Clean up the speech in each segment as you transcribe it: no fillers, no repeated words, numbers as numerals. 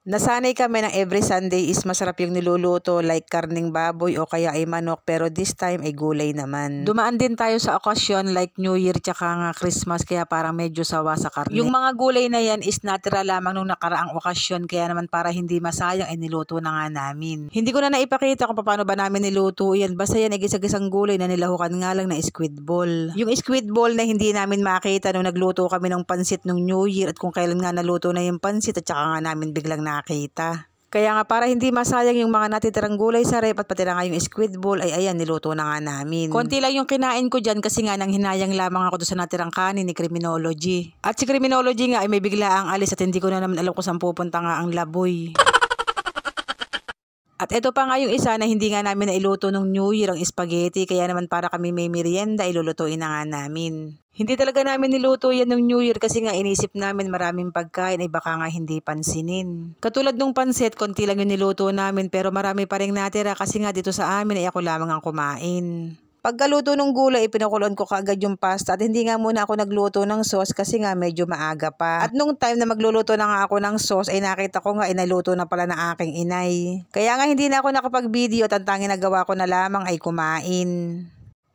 Nasanay kami ng every Sunday is masarap yung niluluto like karning baboy o kaya ay manok, pero this time ay gulay naman. Dumaan din tayo sa okasyon like New Year tsaka nga Christmas, kaya parang medyo sawa sa karne. Yung mga gulay na yan is natira lamang nung nakaraang okasyon, kaya naman para hindi masayang ay niluto na nga namin. Hindi ko na naipakita kung paano ba namin niluto yan, basta yan ay gisa-gisang gulay na nilahukan nga lang na squid ball. Yung squid ball na hindi namin makita nung nagluto kami ng pansit nung New Year at kung kailan nga naluto na yung pansit at tsaka nga namin biglang nakita. Kaya nga para hindi masayang yung mga natitirang gulay sa rep at pati na nga yung squid ball ay ayan, niluto na nga namin. Konti lang yung kinain ko dyan kasi nga nang hinayang lamang ako doon sa natirang kanin ni Criminology. At si Criminology nga ay may bigla ang alis at hindi ko na naman alam kung saan pupunta nga ang laboy. At ito pa nga yung isa na hindi nga namin nailuto nung New Year, ang spaghetti, kaya naman para kami may merienda, ilulutuin na nga namin. Hindi talaga namin niluto yan nung New Year kasi nga inisip namin maraming pagkain ay baka nga hindi pansinin. Katulad nung pansit, konti lang yung niluto namin pero marami pa rin natira kasi nga dito sa amin ay ako lamang ang kumain. Pagkaluto ng gulay, pinukulon ko kaagad yung pasta at hindi nga muna ako nagluto ng sauce kasi nga medyo maaga pa. At nung time na magluluto na nga ako ng sauce ay nakita ko nga inaluto na pala ng aking inay. Kaya nga hindi na ako nakapag-video at ang tanging nagawa ko na lamang ay kumain.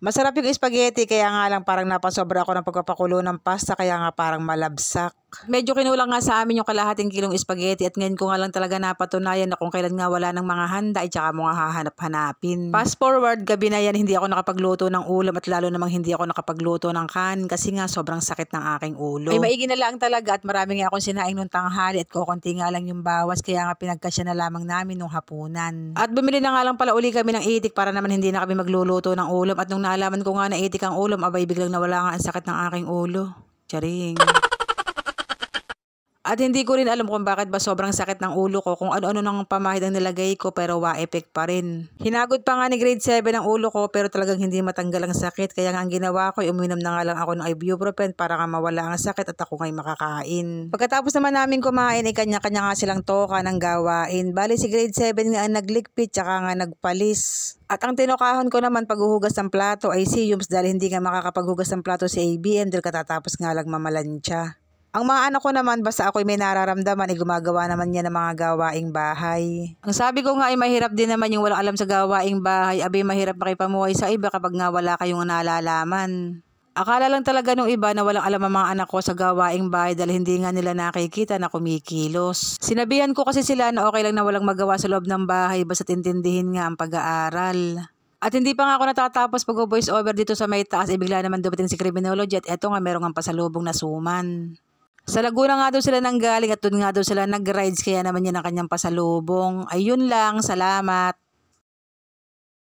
Masarap yung spaghetti kaya nga lang parang napasobra ako ng pagpapakulo ng pasta kaya nga parang malabsak. Medyo kinulang nga sa amin yung kalahating kilong spaghetti at ngayon ko nga lang talaga napatunayan na kung kailan nga wala ng mga handa ay tsaka mo nga hahanap-hanapin. Fast forward, gabi na yan hindi ako nakapagluto ng ulam at lalo namang hindi ako nakapagluto ng kanin kasi nga sobrang sakit ng aking ulo. Ay maigi na lang talaga at marami nga akong sinaing nung tanghali at kukunti nga lang yung bawas kaya nga pinagkasya na lamang namin nung hapunan. At bumili na nga lang pala uli kami ng itik para naman hindi na kami magluluto ng ulam at nung nalaman ko nga na itik ang ulam abay biglang nawala nga ang sakit ng aking ulo. Charing. At hindi ko rin alam kung bakit ba sobrang sakit ng ulo ko, kung ano-ano nang pamahid ang nilagay ko pero wa-effect pa rin. Hinagod pa nga ni grade 7 ang ulo ko pero talagang hindi matanggal ang sakit, kaya nga ang ginawa ko ay uminom na nga lang ako ng ibuprofen para nga mawala ang sakit at ako nga'y makakain. Pagkatapos naman namin kumain ay kanya-kanya nga silang toka ng gawain. Bali si grade 7 nga ang naglikpit tsaka nga nagpalis. At ang tinukahon ko naman paghuhugas ng plato ay si Yums dahil hindi nga makakapaghugas ng plato si ABM dahil katatapos nga lang mamalansya. Ang mga anak ko naman basta ako'y may nararamdaman ay gumagawa naman niya ng mga gawaing bahay. Ang sabi ko nga ay mahirap din naman yung walang alam sa gawaing bahay. Abi mahirap makipamuhay sa iba kapag nga wala kayong nalalaman. Akala lang talaga nung iba na walang alam ang mga anak ko sa gawaing bahay dahil hindi nga nila nakikita na kumikilos. Sinabihan ko kasi sila na okay lang na walang magawa sa loob ng bahay basta't intindihin nga ang pag-aaral. At hindi pa nga ako natatapos pag-voice over dito sa may taas, bigla naman dumating si Criminology at eto nga merong ang pasalubong na suman. Sa Laguna nga daw sila nanggaling at doon nga daw sila nag-rides kaya naman yan ang kanyang pasalubong. Ayun lang, salamat.